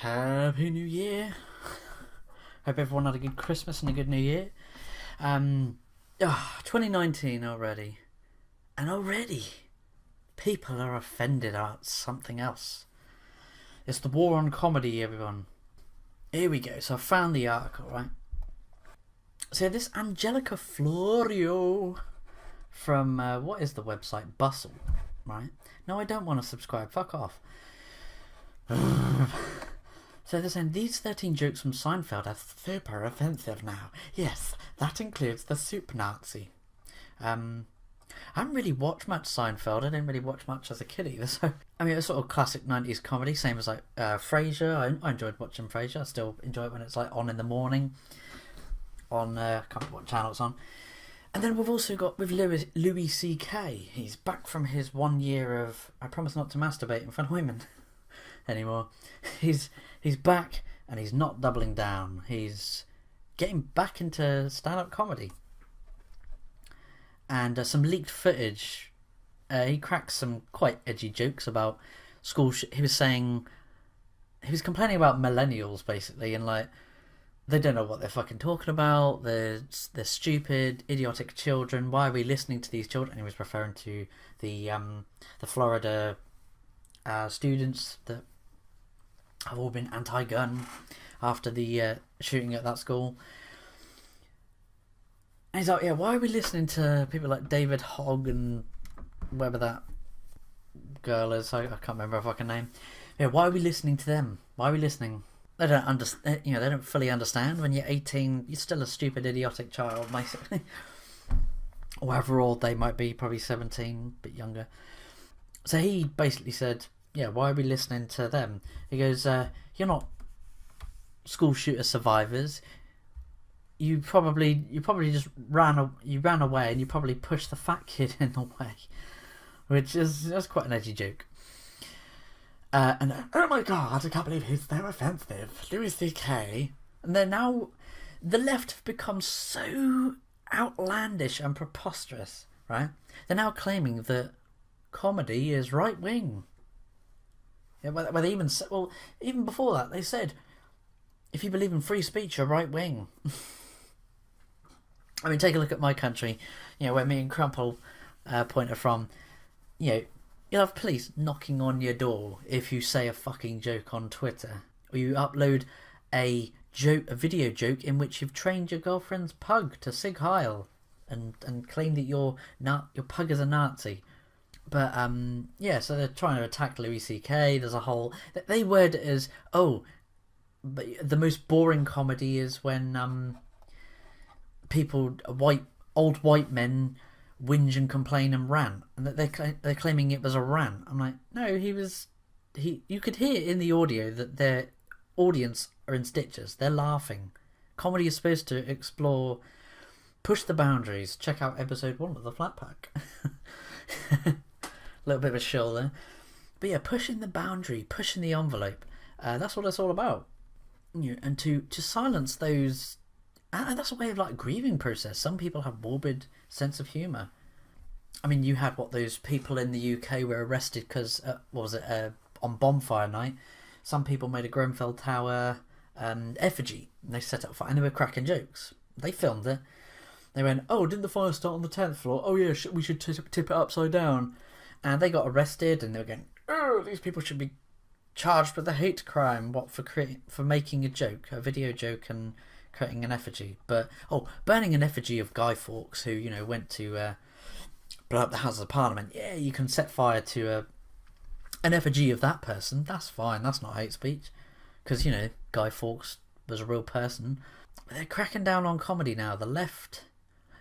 Happy New Year. Hope everyone had a good Christmas and a good New Year. 2019 already. And already people are offended at something else. It's the war on comedy, everyone. Here we go. So I found the article, right? So this Angelica Florio from, what is the website? Bustle, right? No, I don't want to subscribe. Fuck off. So they're saying these 13 jokes from Seinfeld are super offensive now. Yes, that includes the soup Nazi. I haven't really watched much Seinfeld. I didn't really watch much as a kid either. So I mean, it was sort of classic 90s comedy, same as like Frasier. I enjoyed watching Frasier. I still enjoy it when it's like on in the morning. On I can't remember what channel it's on. And then we've also got with Louis C.K. He's back from his 1 year of I promise not to masturbate in front of women anymore. He's back and he's not doubling down. He's getting back into stand-up comedy. And some leaked footage. He cracks some quite edgy jokes about school. He was complaining about millennials basically, and like they don't know what they're fucking talking about. They're stupid, idiotic children. Why are we listening to these children? And he was referring to the Florida students that have all been anti-gun after the shooting at that school. And he's like, yeah, why are we listening to people like David Hogg and whoever that girl is? I can't remember her fucking name. Yeah, why are we listening to them? Why are we listening? They don't understand. They don't fully understand. When you're 18, you're still a stupid, idiotic child, basically. Or however old they might be, probably 17, a bit younger. So he basically said, yeah, why are we listening to them? He goes, you're not school shooter survivors. You probably just ran away and you probably pushed the fat kid in the way, which is that's quite an edgy joke. And oh my god, I can't believe he's so offensive, Louis C.K. And then now the left have become so outlandish and preposterous, right? They're now claiming that comedy is right wing. Yeah, well, they even before that they said, if you believe in free speech, you're right wing. I mean, take a look at my country, where me and Crumple pointed from. You'll have police knocking on your door if you say a fucking joke on Twitter, or you upload a video joke in which you've trained your girlfriend's pug to Sig Heil and claim that your pug is a Nazi. But so they're trying to attack Louis C.K. There's a whole they word it as but the most boring comedy is when old white men whinge and complain and rant, and that they're claiming it was a rant. I'm like, no, you could hear in the audio that their audience are in stitches. They're laughing. Comedy is supposed to explore, push the boundaries. Check out episode 1 of the Flat Pack. A little bit of a shill there, but yeah, pushing the boundary, pushing the envelope. That's what it's all about. And to silence those. And that's a way of like grieving process. Some people have morbid sense of humour. I mean, you had those people in the UK were arrested because on bonfire night. Some people made a Grenfell Tower effigy and they set up fire and they were cracking jokes. They filmed it. They went, oh, didn't the fire start on the 10th floor? Oh yeah, we should tip it upside down. And they got arrested and they were going, oh, these people should be charged with a hate crime. For making a joke, a video joke, and creating an effigy. But burning an effigy of Guy Fawkes, who went to blow up the House of Parliament. Yeah, you can set fire to an effigy of that person. That's fine. That's not hate speech, because Guy Fawkes was a real person. But they're cracking down on comedy now. The left.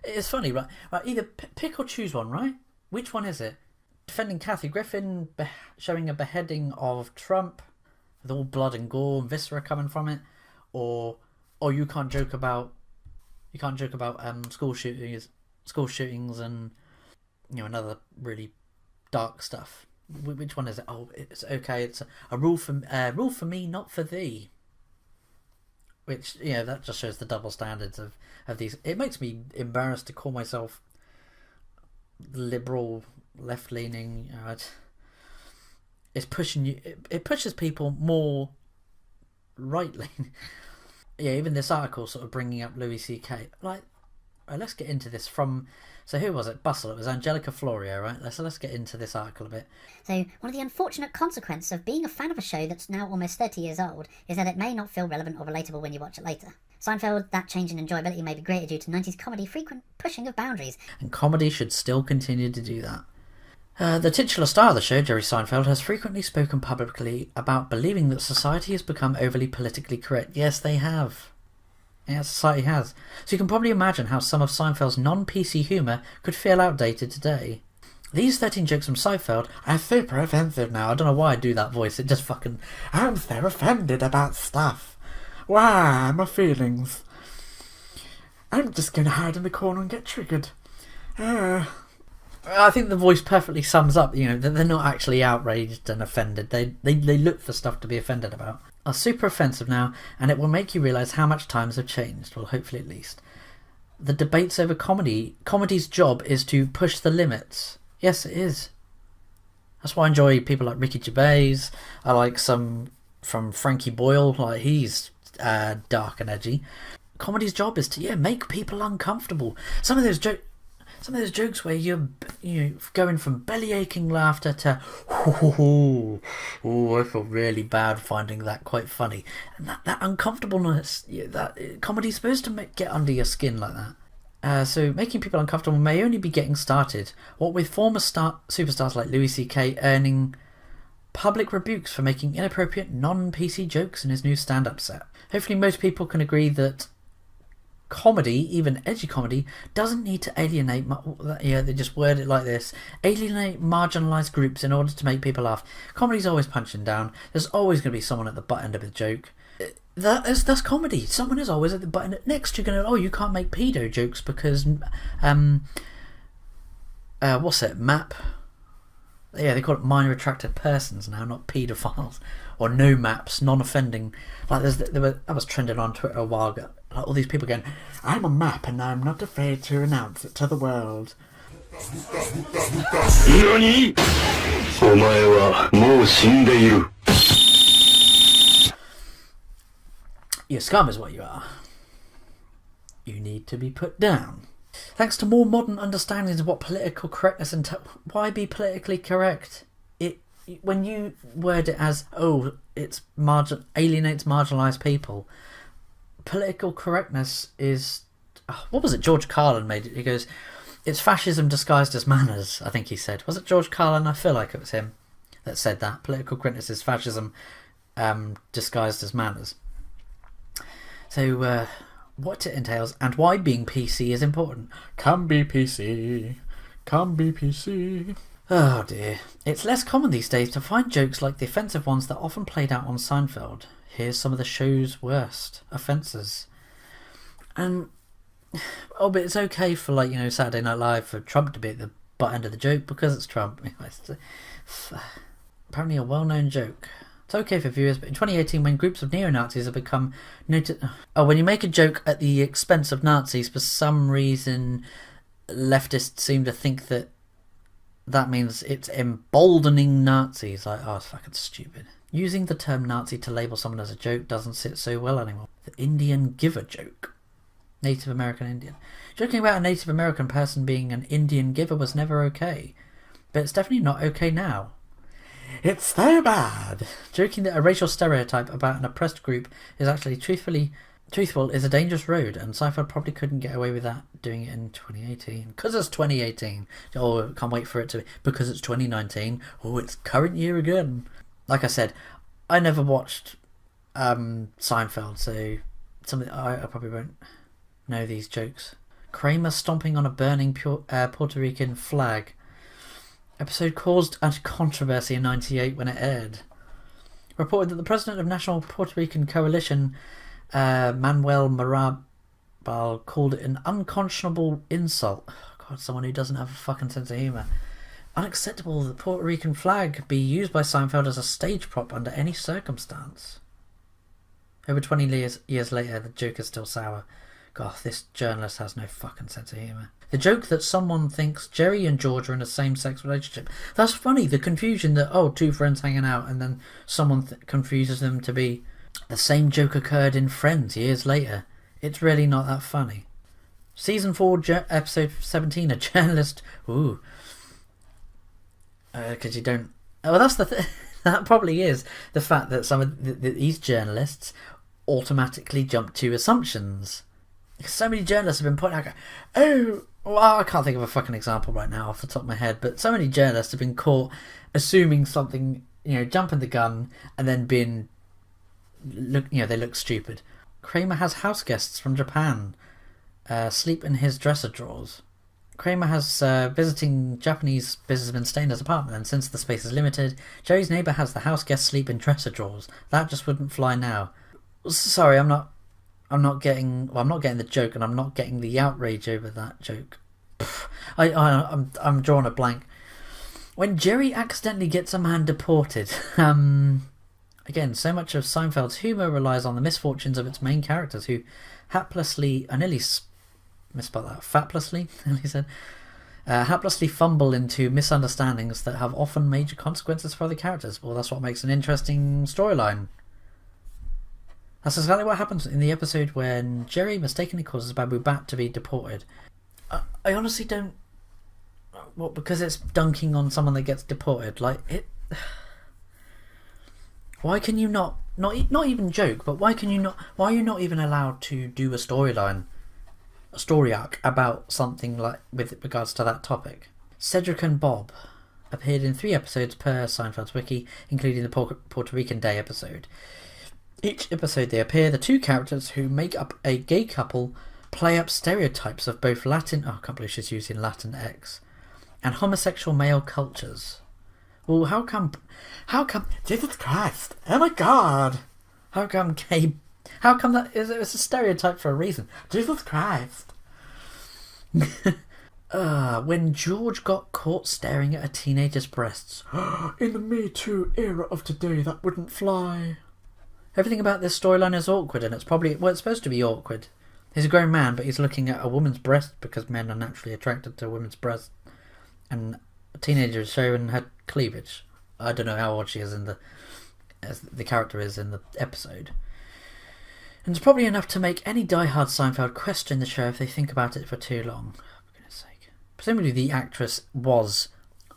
It's funny, right? Either pick or choose one, right? Which one is it? Defending Kathy Griffin, showing a beheading of Trump, with all blood and gore and viscera coming from it, or you can't joke about school shootings and another really dark stuff. Which one is it? Oh, it's okay. It's a rule for me, not for thee. Which that just shows the double standards of these. It makes me embarrassed to call myself liberal, left leaning. It's pushing you. It pushes people more rightly. Yeah, even this article sort of bringing up Louis C.K. Like, right, let's get into this from... So who was it? Bustle. It was Angelica Florio, right? Let's get into this article a bit. So one of the unfortunate consequences of being a fan of a show that's now almost 30 years old is that it may not feel relevant or relatable when you watch it later. Seinfeld, that change in enjoyability may be greater due to 90s comedy frequent pushing of boundaries. And comedy should still continue to do that. The titular star of the show, Jerry Seinfeld, has frequently spoken publicly about believing that society has become overly politically correct. Yes, they have. Yeah, society has. So you can probably imagine how some of Seinfeld's non-PC humour could feel outdated today. These 13 jokes from Seinfeld are super offensive now. I don't know why I do that voice. It just fucking... I'm so offended about stuff. Why? My feelings. I'm just going to hide in the corner and get triggered. I think the voice perfectly sums up, that they're not actually outraged and offended. They look for stuff to be offended about. Are super offensive now, and it will make you realise how much times have changed. Well, hopefully at least. The debates over comedy. Comedy's job is to push the limits. Yes, it is. That's why I enjoy people like Ricky Gervais. I like some from Frankie Boyle. Like, he's dark and edgy. Comedy's job is to make people uncomfortable. Some of those jokes where you're going from belly aching laughter to I feel really bad finding that quite funny, and that uncomfortableness. That comedy's supposed to get under your skin like that. So making people uncomfortable may only be getting started. What with former superstars like Louis C.K. earning public rebukes for making inappropriate non-PC jokes in his new stand-up set. Hopefully most people can agree that comedy, even edgy comedy, doesn't need to alienate... they just word it like this. Alienate marginalised groups in order to make people laugh. Comedy's always punching down. There's always going to be someone at the butt end of a joke. That's comedy. Someone is always at the butt end. Next you're going to... you can't make pedo jokes because... what's it? MAP? Yeah, they call it minor attracted persons now, not paedophiles. Or no maps, non-offending. Like that was trending on Twitter a while ago. Like all these people going, I'm a map and I'm not afraid to announce it to the world. NANI?! You scum is what you are. You need to be put down. Thanks to more modern understandings of what political correctness and why be politically correct? When you word it as it's alienates marginalised people. Political correctness is what was it? George Carlin made it. He goes, "It's fascism disguised as manners." I think he said. Was it George Carlin? I feel like it was him that said that. Political correctness is fascism disguised as manners. So. What it entails and why being PC is important. Come be PC. Come be PC. Oh dear. It's less common these days to find jokes like the offensive ones that often played out on Seinfeld. Here's some of the show's worst offences. And but it's okay for Saturday Night Live for Trump to be at the butt end of the joke because it's Trump. It's apparently a well-known joke. It's okay for viewers, but in 2018, when groups of neo-Nazis have become noted... when you make a joke at the expense of Nazis, for some reason, leftists seem to think that means it's emboldening Nazis. It's fucking stupid. Using the term Nazi to label someone as a joke doesn't sit so well anymore. The Indian giver joke. Native American Indian. Joking about a Native American person being an Indian giver was never okay. But it's definitely not okay now. It's so bad. Joking that a racial stereotype about an oppressed group is actually truthful is a dangerous road, and Seinfeld probably couldn't get away with that doing it in 2018. Because it's 2018. Can't wait for it to be. Because it's 2019. It's current year again. Like I said, I never watched Seinfeld, so I probably won't know these jokes. Kramer stomping on a burning Puerto Rican flag. Episode caused a controversy in '98 when it aired. Reported that the president of National Puerto Rican Coalition, Manuel Marabal, called it an unconscionable insult. God, someone who doesn't have a fucking sense of humour. Unacceptable that the Puerto Rican flag be used by Seinfeld as a stage prop under any circumstance. Over 20 years later, the joke is still sour. God, this journalist has no fucking sense of humour. The joke that someone thinks Jerry and George are in a same-sex relationship. That's funny. The confusion that, two friends hanging out, and then someone confuses them to be The same joke occurred in Friends years later. It's really not that funny. Season 4, episode 17, a journalist... Ooh. Because you don't... Well, that's the that probably is the fact that some of these journalists automatically jump to assumptions. So many journalists have been pointing out, oh, well, I can't think of a fucking example right now off the top of my head, but so many journalists have been caught assuming something, jumping the gun and then being, they look stupid. Kramer has house guests from Japan sleep in his dresser drawers. Kramer has visiting Japanese businessmen staying in his apartment, and since the space is limited, Jerry's neighbour has the house guests sleep in dresser drawers. That just wouldn't fly now. Sorry, I'm not getting the joke, and I'm not getting the outrage over that joke. I'm drawing a blank. When Jerry accidentally gets a man deported, again, so much of Seinfeld's humour relies on the misfortunes of its main characters, who haplessly, I nearly misspelled that, faplessly, he said, haplessly fumble into misunderstandings that have often major consequences for other characters. Well, that's what makes an interesting storyline. That's exactly what happens in the episode when Jerry mistakenly causes Babu Bat to be deported. I honestly don't... Well, because it's dunking on someone that gets deported. Like, it... Why can you not even joke, but why are you not even allowed to do a storyline, a story arc about something like with regards to that topic? Cedric and Bob appeared in 3 episodes per Seinfeld's wiki, including the Puerto Rican Day episode. Each episode they appear, the 2 characters who make up a gay couple play up stereotypes of both Latin... Oh, I can't believe she's using Latin X. And homosexual male cultures. Well, how come... Jesus Christ! Oh my God! How come that is a stereotype for a reason? Jesus Christ! When George got caught staring at a teenager's breasts. In the Me Too era of today, that wouldn't fly. Everything about this storyline is awkward, and it's supposed to be awkward. He's a grown man, but he's looking at a woman's breast because men are naturally attracted to a woman's breast. And a teenager is showing her cleavage. I don't know how old she is as the character is in the episode. And it's probably enough to make any diehard Seinfeld question the show if they think about it for too long. For goodness sake. Presumably the actress was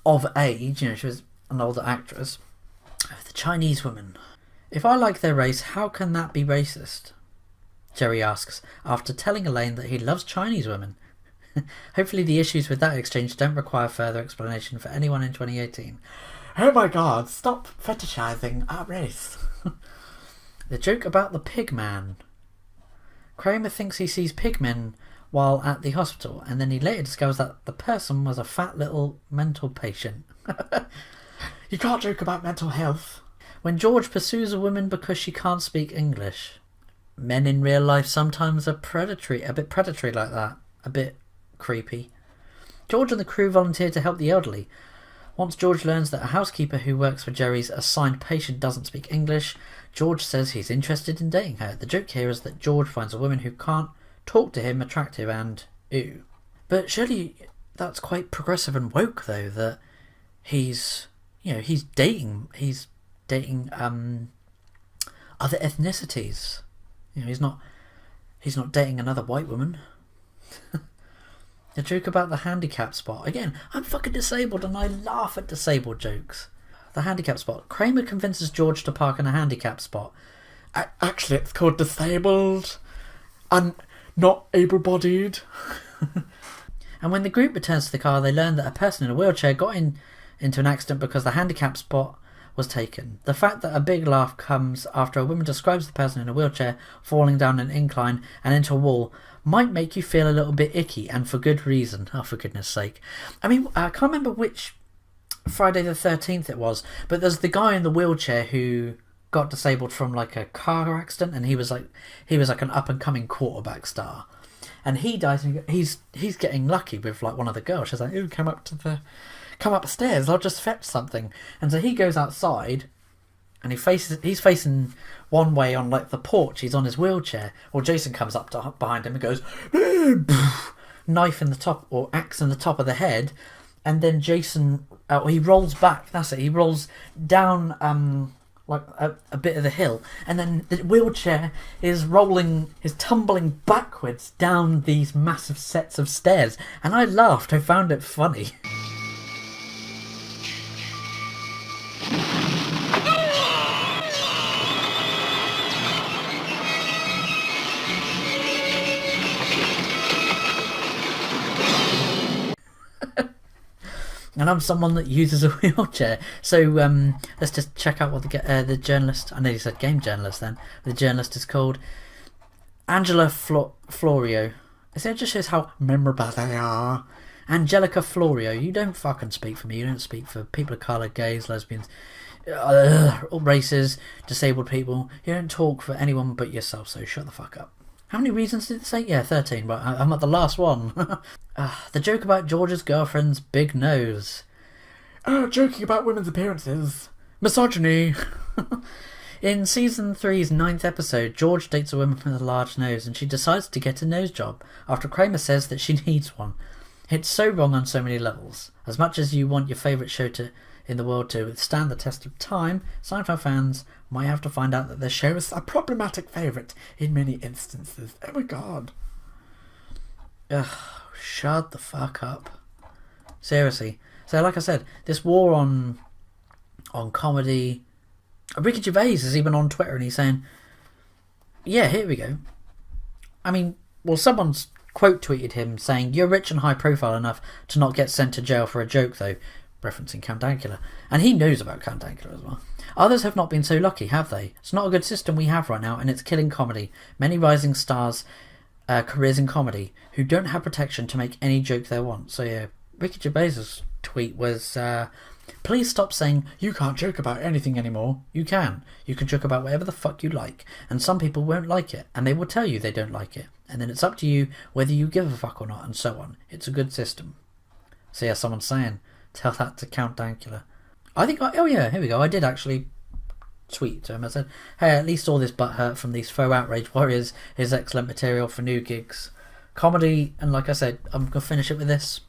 of age, she was an older actress. The Chinese woman. If I like their race, how can that be racist? Jerry asks, after telling Elaine that he loves Chinese women. Hopefully the issues with that exchange don't require further explanation for anyone in 2018. Oh my God, stop fetishizing our race. The joke about the pig man. Kramer thinks he sees pigmen while at the hospital, and then he later discovers that the person was a fat little mental patient. You can't joke about mental health. When George pursues a woman because she can't speak English. Men in real life sometimes are a bit predatory like that. A bit creepy. George and the crew volunteer to help the elderly. Once George learns that a housekeeper who works for Jerry's assigned patient doesn't speak English, George says he's interested in dating her. The joke here is that George finds a woman who can't talk to him attractive and ew. But surely that's quite progressive and woke, though, that he's dating other ethnicities. He's not dating another white woman. The joke about the handicap spot. Again, I'm fucking disabled and I laugh at disabled jokes. The handicap spot. Kramer convinces George to park in a handicap spot. Actually, it's called disabled and not able-bodied. And when the group returns to the car, they learn that a person in a wheelchair got into an accident because the handicap spot was taken. The fact that a big laugh comes after a woman describes the person in a wheelchair falling down an incline and into a wall might make you feel a little bit icky, and for good reason. Oh, for goodness sake. I mean, I can't remember which Friday the 13th it was, but there's the guy in the wheelchair who got disabled from like a car accident, and he was like an up and coming quarterback star, and he dies, and he's getting lucky with like one of the girls. She's like, "Ooh, come up the stairs, I'll just fetch something." And so he goes outside and he's facing one way on like the porch, he's on his wheelchair. Well, Jason comes up behind him and goes knife in the top, or axe in the top of the head, and then Jason he rolls back, that's it, he rolls down like a bit of the hill, and then the wheelchair is tumbling backwards down these massive sets of stairs, and I laughed. I found it funny. And I'm someone that uses a wheelchair. So let's just check out what the journalist... I know you said game journalist then. The journalist is called Angela Florio. So it just shows how memorable they are. Angelica Florio. You don't fucking speak for me. You don't speak for people of colour, gays, lesbians, all races, disabled people. You don't talk for anyone but yourself, so shut the fuck up. How many reasons did it say? Yeah, 13, but I'm at the last one. The joke about George's girlfriend's big nose. Joking about women's appearances. Misogyny. In season 3's 9th episode, George dates a woman with a large nose and she decides to get a nose job after Kramer says that she needs one. It's so wrong on so many levels. As much as you want your favourite show in the world to withstand the test of time, Seinfeld fans might have to find out that their show is a problematic favourite in many instances. Oh my god. Ugh, shut the fuck up. Seriously. So like I said, this war on comedy... Ricky Gervais is even on Twitter and he's saying, yeah, here we go. I mean, well, someone's quote tweeted him saying, you're rich and high profile enough to not get sent to jail for a joke though, referencing Count Dankula. And he knows about Count Dankula as well. Others have not been so lucky, have they? It's not a good system we have right now, and it's killing comedy. Many rising stars, careers in comedy, who don't have protection to make any joke they want. So yeah, Ricky Gervais's tweet was, please stop saying, you can't joke about anything anymore. You can. You can joke about whatever the fuck you like, and some people won't like it, and they will tell you they don't like it. And then it's up to you whether you give a fuck or not, and so on. It's a good system. So yeah, someone's saying, tell that to Count Dankula. I think, oh yeah, here we go. I did actually tweet to him. I said, hey, at least all this butthurt from these faux outrage warriors is excellent material for new gigs. Comedy, and like I said, I'm going to finish it with this.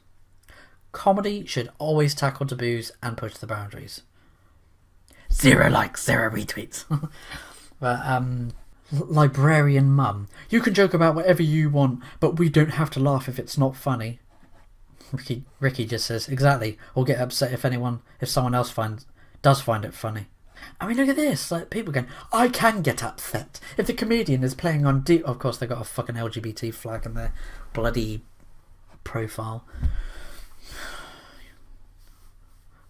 Comedy should always tackle taboos and push the boundaries. 0 likes, 0 retweets. But, librarian mum. You can joke about whatever you want, but we don't have to laugh if it's not funny. Ricky just says, exactly, or get upset if someone else does find it funny. I mean, look at this, like people going, I can get upset if the comedian is playing on of course they've got a fucking LGBT flag in their bloody profile.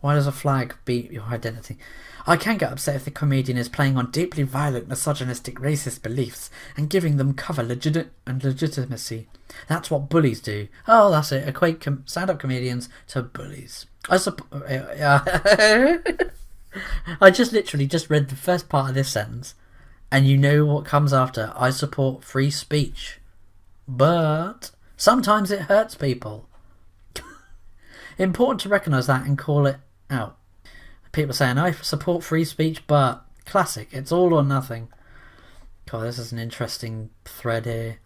Why does a flag beat your identity? I can get upset if the comedian is playing on deeply violent, misogynistic, racist beliefs and giving them cover and legitimacy. That's what bullies do. Oh, that's it. Equate stand-up comedians to bullies. I just literally read the first part of this sentence, and you know what comes after. I support free speech, but sometimes it hurts people. Important to recognise that and call it out. People saying, I support free speech, but classic, it's all or nothing. God, this is an interesting thread here.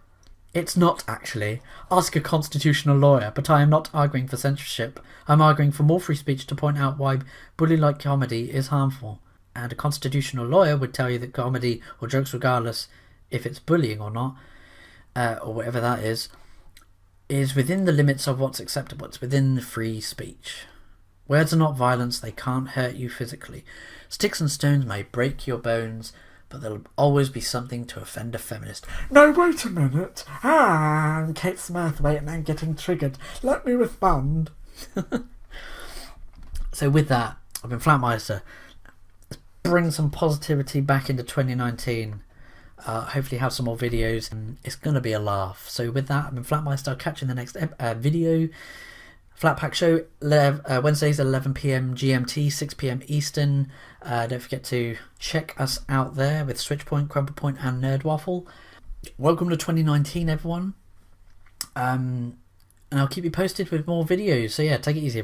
It's not, actually. Ask a constitutional lawyer, but I am not arguing for censorship. I'm arguing for more free speech to point out why bully-like comedy is harmful. And a constitutional lawyer would tell you that comedy, or jokes regardless if it's bullying or not, or whatever that is within the limits of what's acceptable. It's within the free speech. Words are not violence, they can't hurt you physically. Sticks and stones may break your bones, but there'll always be something to offend a feminist. No, wait a minute. I'm Kate Smurthwaite and I'm getting triggered. Let me respond. So with that, I've been Flatmeister. Let's bring some positivity back into 2019. Hopefully have some more videos. It's going to be a laugh. So with that, I've been Flatmeister. I'll catch you in the next video. Flatpack Show, Wednesdays at 11 PM GMT, 6 PM Eastern. Don't forget to check us out there with Switchpoint, Crumple Point and Nerd Waffle. Welcome to 2019, everyone. And I'll keep you posted with more videos. So yeah, take it easy.